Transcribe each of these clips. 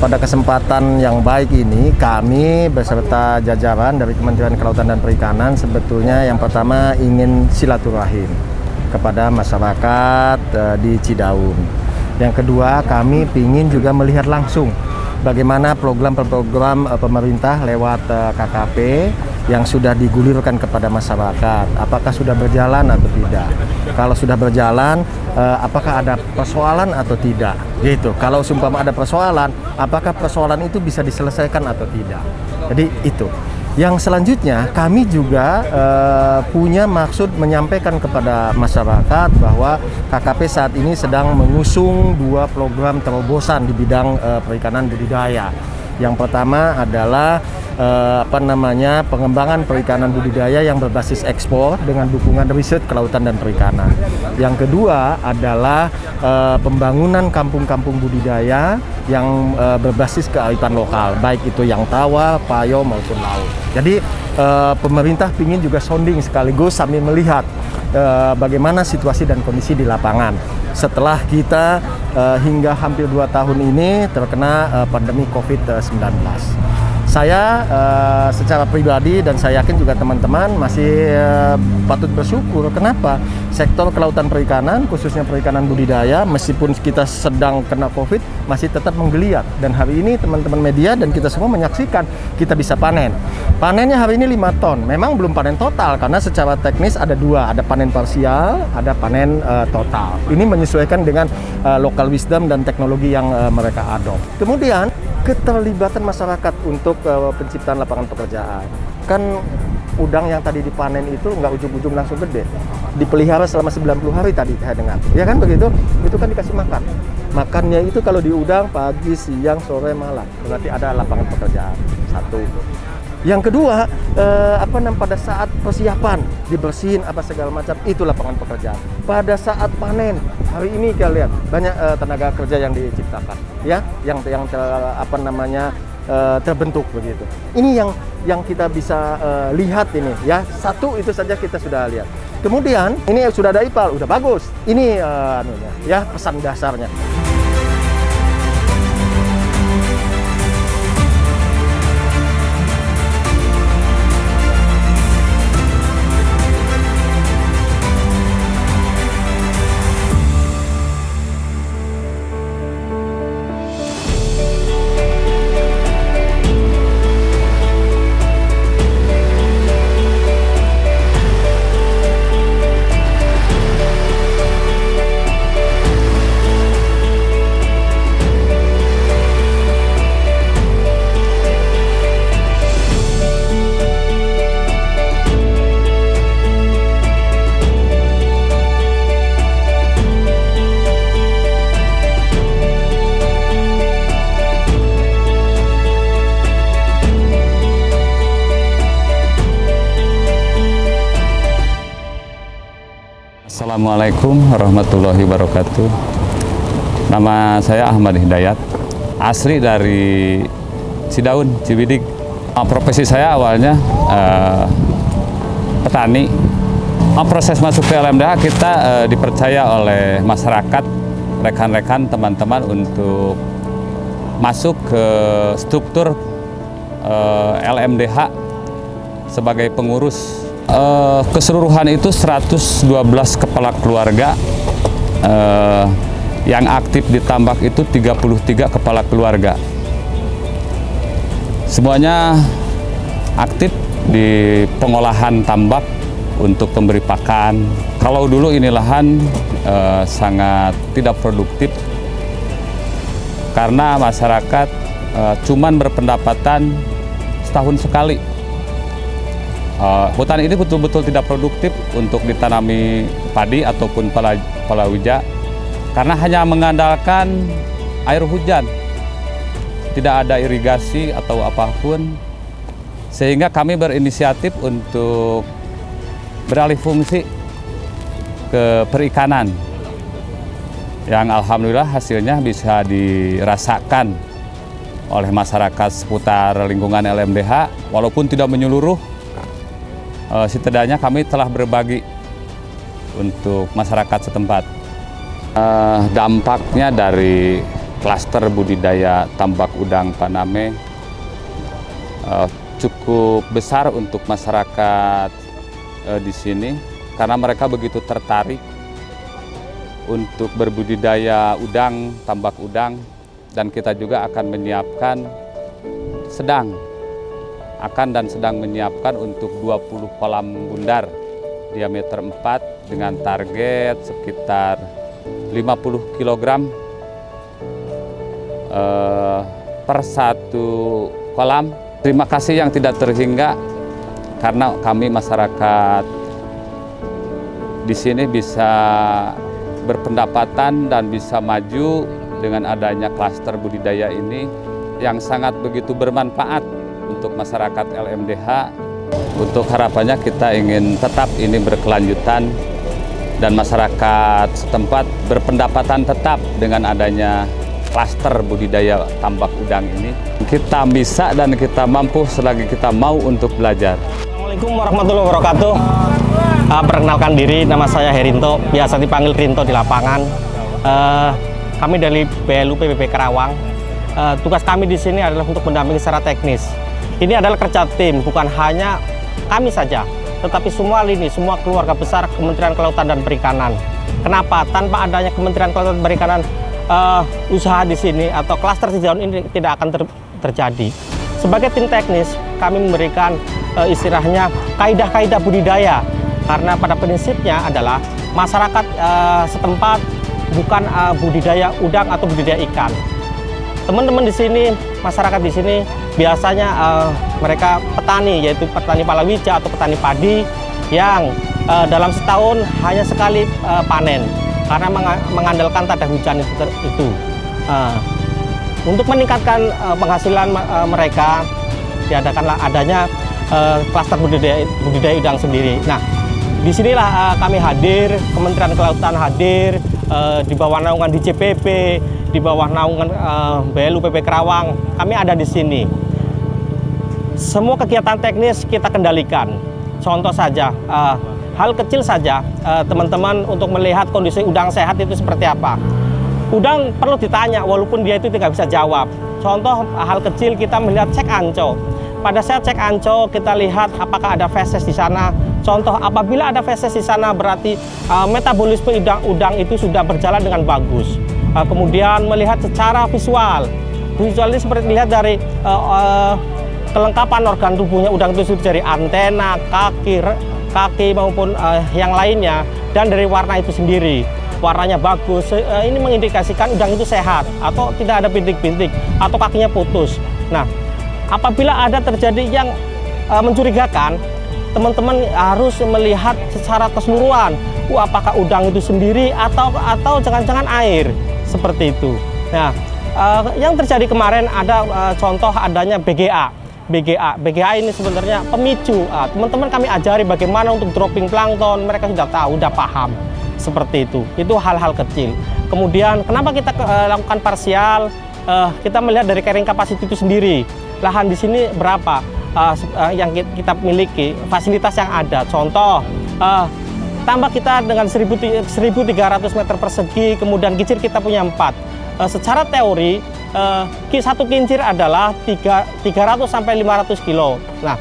pada kesempatan yang baik ini kami beserta jajaran dari Kementerian Kelautan dan Perikanan sebetulnya yang pertama ingin silaturahim kepada masyarakat di Cidaun. Yang kedua, kami ingin juga melihat langsung bagaimana program-program pemerintah lewat KKP yang sudah digulirkan kepada masyarakat. Apakah sudah berjalan atau tidak? Kalau sudah berjalan, apakah ada persoalan atau tidak? Gitu. Kalau seumpama ada persoalan, apakah persoalan itu bisa diselesaikan atau tidak? Jadi itu. Yang selanjutnya kami juga punya maksud menyampaikan kepada masyarakat bahwa KKP saat ini sedang mengusung 2 program terobosan di bidang perikanan budidaya. Yang pertama adalah pengembangan perikanan budidaya yang berbasis ekspor dengan dukungan riset kelautan dan perikanan. Yang kedua adalah pembangunan kampung-kampung budidaya yang berbasis kearifan lokal, baik itu yang tawa, payo maupun laut. Jadi pemerintah ingin juga sounding sekaligus sambil melihat bagaimana situasi dan kondisi di lapangan setelah kita hingga hampir 2 tahun ini terkena pandemi COVID-19. Saya secara pribadi dan saya yakin juga teman-teman masih patut bersyukur. Kenapa? Sektor kelautan perikanan, khususnya perikanan budidaya, meskipun kita sedang kena COVID, masih tetap menggeliat. Dan hari ini teman-teman media dan kita semua menyaksikan kita bisa panen. Panennya hari ini 5 ton. Memang belum panen total karena secara teknis ada 2, ada panen parsial, ada panen total. Ini menyesuaikan dengan local wisdom dan teknologi yang mereka adopt. Kemudian keterlibatan masyarakat untuk penciptaan lapangan pekerjaan. Kan udang yang tadi dipanen itu nggak ujung-ujung langsung gede. Dipelihara selama 90 hari tadi saya dengar. Ya kan begitu? Itu kan dikasih makan. Makannya itu kalau di udang pagi, siang, sore, malam. Berarti ada lapangan pekerjaan. 1. Yang kedua, pada saat persiapan dibersihin apa segala macam itu lapangan pekerjaan. Pada saat panen hari ini kita lihat banyak tenaga kerja yang diciptakan, ya, yang terbentuk begitu. Ini yang kita bisa lihat ini, ya. 1 itu saja kita sudah lihat. Kemudian ini sudah ada IPAL, udah bagus. Ini ya pesan dasarnya. Assalamualaikum warahmatullahi wabarakatuh. Nama saya Ahmad Hidayat, asli dari Cidaun, Cibidik. Profesi saya awalnya petani. Proses masuk ke LMDH kita dipercaya oleh masyarakat, rekan-rekan, teman-teman untuk masuk ke struktur LMDH sebagai pengurus. Keseluruhan itu 112 kepala keluarga, yang aktif di tambak itu 33 kepala keluarga. Semuanya aktif di pengolahan tambak untuk pemberi pakan. Kalau dulu ini lahan sangat tidak produktif karena masyarakat cuman berpendapatan setahun sekali. Hutan ini betul-betul tidak produktif untuk ditanami padi ataupun palawija karena hanya mengandalkan air hujan, tidak ada irigasi atau apapun, sehingga kami berinisiatif untuk beralih fungsi ke perikanan yang alhamdulillah hasilnya bisa dirasakan oleh masyarakat seputar lingkungan LMDH walaupun tidak menyeluruh. Setidaknya kami telah berbagi untuk masyarakat setempat. Dampaknya dari klaster budidaya tambak udang Paname cukup besar untuk masyarakat di sini karena mereka begitu tertarik untuk berbudidaya udang, tambak udang, dan kita juga akan menyiapkan sedang menyiapkan untuk 20 kolam bundar diameter 4 dengan target sekitar 50 kg per satu kolam. Terima kasih yang tidak terhingga karena kami masyarakat di sini bisa berpendapatan dan bisa maju dengan adanya klaster budidaya ini yang sangat begitu bermanfaat untuk masyarakat LMDH. Untuk harapannya kita ingin tetap ini berkelanjutan dan masyarakat setempat berpendapatan tetap dengan adanya klaster budidaya tambak udang ini. Kita bisa dan kita mampu selagi kita mau untuk belajar. Assalamualaikum warahmatullahi wabarakatuh. Perkenalkan diri, nama saya Herinto, biasa dipanggil Rinto di lapangan. Kami dari BLU PBB Karawang. Tugas kami di sini adalah untuk mendampingi secara teknis. Ini adalah kerja tim, bukan hanya kami saja, tetapi semua lini, semua keluarga besar Kementerian Kelautan dan Perikanan. Kenapa? Tanpa adanya Kementerian Kelautan dan Perikanan, usaha di sini atau klaster sejauh ini tidak akan terjadi. Sebagai tim teknis, kami memberikan istilahnya kaidah-kaidah budidaya, karena pada prinsipnya adalah masyarakat setempat bukan budidaya udang atau budidaya ikan. Teman-teman di sini, masyarakat di sini biasanya mereka petani, yaitu petani palawija atau petani padi yang dalam setahun hanya sekali panen karena mengandalkan tada hujan itu. Untuk meningkatkan penghasilan mereka, diadakanlah adanya klaster budidaya udang sendiri. Nah, disinilah kami hadir, Kementerian Kelautan hadir, di bawah naungan DJPP, di bawah naungan BLU PB Karawang, kami ada di sini. Semua kegiatan teknis kita kendalikan. Contoh saja, hal kecil saja, teman-teman untuk melihat kondisi udang sehat itu seperti apa. Udang perlu ditanya, walaupun dia itu tidak bisa jawab. Contoh hal kecil, kita melihat cek anco. Pada saat cek anco, kita lihat apakah ada feses di sana. Contoh, apabila ada feses di sana berarti metabolisme udang itu sudah berjalan dengan bagus. Kemudian melihat secara visual ini seperti dilihat dari kelengkapan organ tubuhnya udang itu dari antena, kaki maupun yang lainnya, dan dari warna itu sendiri. Warnanya bagus, ini mengindikasikan udang itu sehat atau tidak ada bintik-bintik atau kakinya putus. Nah, apabila ada terjadi yang mencurigakan, teman-teman harus melihat secara keseluruhan, apakah udang itu sendiri atau jangan-jangan air, seperti itu. Nah, yang terjadi kemarin ada contoh adanya BGA ini sebenarnya pemicu. Teman-teman kami ajari bagaimana untuk dropping plankton, mereka sudah tahu, sudah paham, seperti itu. Itu hal-hal kecil. Kemudian kenapa kita lakukan parsial? Kita melihat dari carrying capacity itu sendiri. Lahan di sini berapa yang kita miliki, fasilitas yang ada. Contoh, tambak kita dengan 1.300 meter persegi, kemudian kincir kita punya 4. Secara teori, satu kincir adalah 300 sampai 500 kilo. Nah,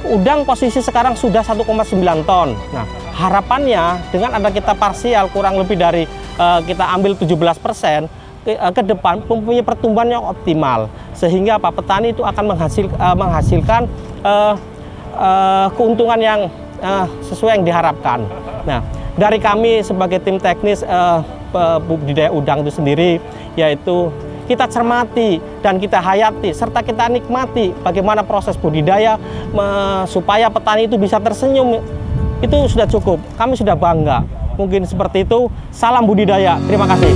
udang posisi sekarang sudah 1,9 ton. Nah, harapannya dengan ada kita parsial kurang lebih dari kita ambil 17%, ke depan mempunyai pertumbuhan yang optimal, sehingga petani itu akan menghasilkan keuntungan yang sesuai yang diharapkan. Nah, dari kami sebagai tim teknis budidaya udang itu sendiri, yaitu kita cermati dan kita hayati serta kita nikmati bagaimana proses budidaya supaya petani itu bisa tersenyum, itu sudah cukup. Kami sudah bangga. Mungkin seperti itu. Salam budidaya. Terima kasih.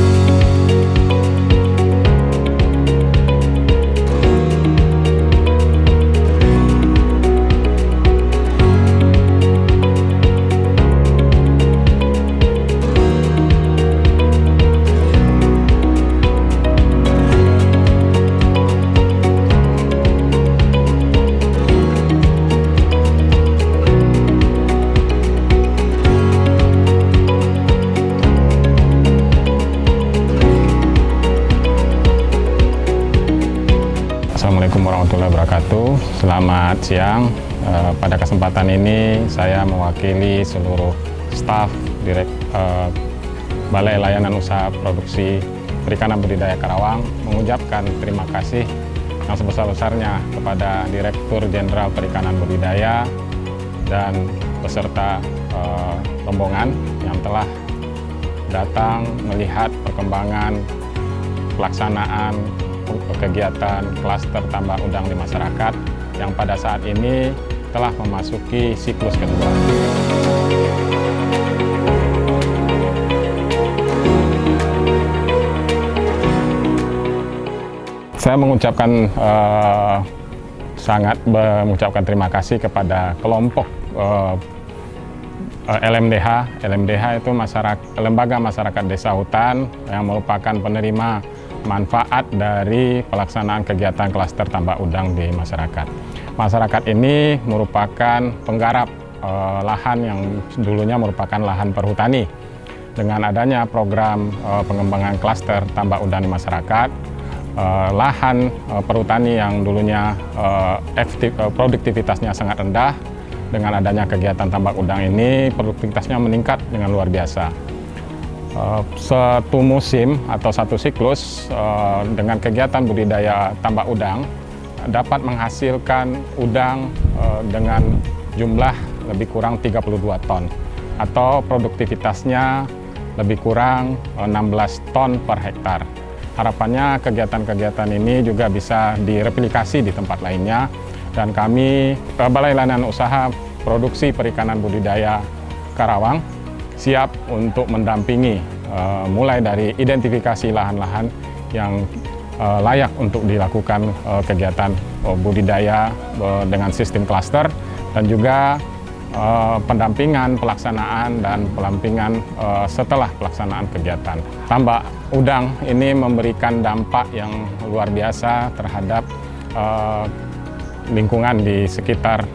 selamat siang. Pada kesempatan ini saya mewakili seluruh staf Balai Layanan Usaha Produksi Perikanan Budidaya Karawang mengucapkan terima kasih yang sebesar-besarnya kepada Direktur Jenderal Perikanan Budidaya dan beserta rombongan yang telah datang melihat perkembangan pelaksanaan kegiatan klaster tambak udang di masyarakat yang pada saat ini telah memasuki siklus kedua. Saya mengucapkan mengucapkan terima kasih kepada kelompok LMDH. LMDH itu Lembaga Masyarakat Desa Hutan yang merupakan penerima manfaat dari pelaksanaan kegiatan klaster tambak udang di masyarakat. Masyarakat ini merupakan penggarap lahan yang dulunya merupakan lahan perhutani. Dengan adanya program pengembangan klaster tambak udang di masyarakat, lahan perhutani yang dulunya produktivitasnya sangat rendah, dengan adanya kegiatan tambak udang ini produktivitasnya meningkat dengan luar biasa. Satu musim atau satu siklus dengan kegiatan budidaya tambak udang dapat menghasilkan udang dengan jumlah lebih kurang 32 ton atau produktivitasnya lebih kurang 16 ton per hektar. Harapannya kegiatan-kegiatan ini juga bisa direplikasi di tempat lainnya, dan kami Balai Layanan Usaha Produksi Perikanan Budidaya Karawang siap untuk mendampingi mulai dari identifikasi lahan-lahan yang layak untuk dilakukan kegiatan budidaya dengan sistem klaster, dan juga pendampingan pelaksanaan dan pendampingan setelah pelaksanaan kegiatan. Tambak udang ini memberikan dampak yang luar biasa terhadap lingkungan di sekitar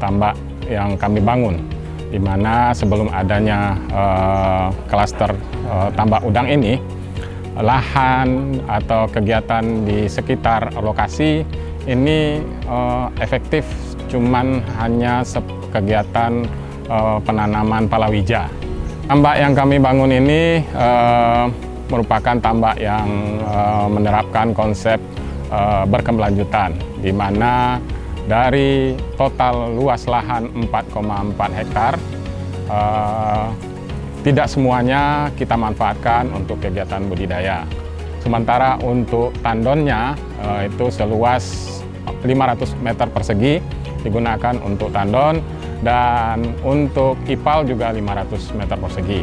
tambak yang kami bangun, di mana sebelum adanya klaster tambak udang ini, lahan atau kegiatan di sekitar lokasi ini efektif cuman hanya kegiatan penanaman palawija. Tambak yang kami bangun ini merupakan tambak yang menerapkan konsep berkelanjutan, di mana dari total luas lahan 4,4 hektar, tidak semuanya kita manfaatkan untuk kegiatan budidaya. Sementara untuk tandonnya itu seluas 500 meter persegi digunakan untuk tandon, dan untuk ipal juga 500 meter persegi.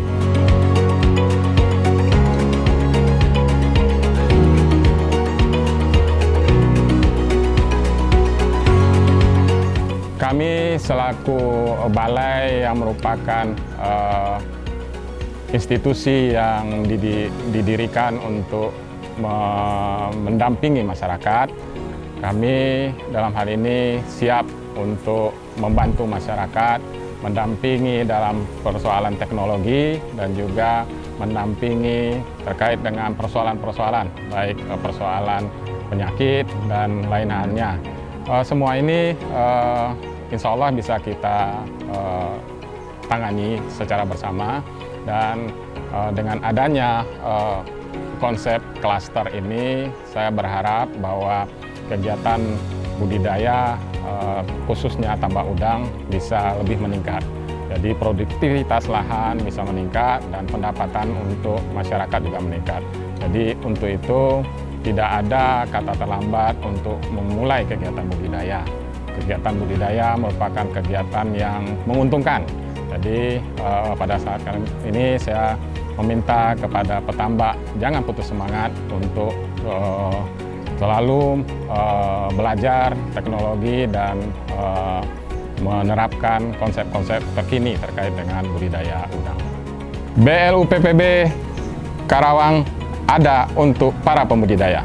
Kami selaku balai yang merupakan institusi yang didirikan untuk mendampingi masyarakat, kami dalam hal ini siap untuk membantu masyarakat, mendampingi dalam persoalan teknologi dan juga mendampingi terkait dengan persoalan-persoalan, baik persoalan penyakit dan lain-lainnya. Semua ini insya Allah bisa kita tangani secara bersama, dan dengan adanya konsep klaster ini, saya berharap bahwa kegiatan budidaya khususnya tambak udang bisa lebih meningkat. Jadi produktivitas lahan bisa meningkat dan pendapatan untuk masyarakat juga meningkat. Jadi untuk itu tidak ada kata terlambat untuk memulai kegiatan budidaya. Kegiatan budidaya merupakan kegiatan yang menguntungkan. Jadi pada saat ini saya meminta kepada petambak jangan putus semangat untuk selalu belajar teknologi dan menerapkan konsep-konsep terkini terkait dengan budidaya udang. BLUPPB Karawang ada untuk para pembudidaya.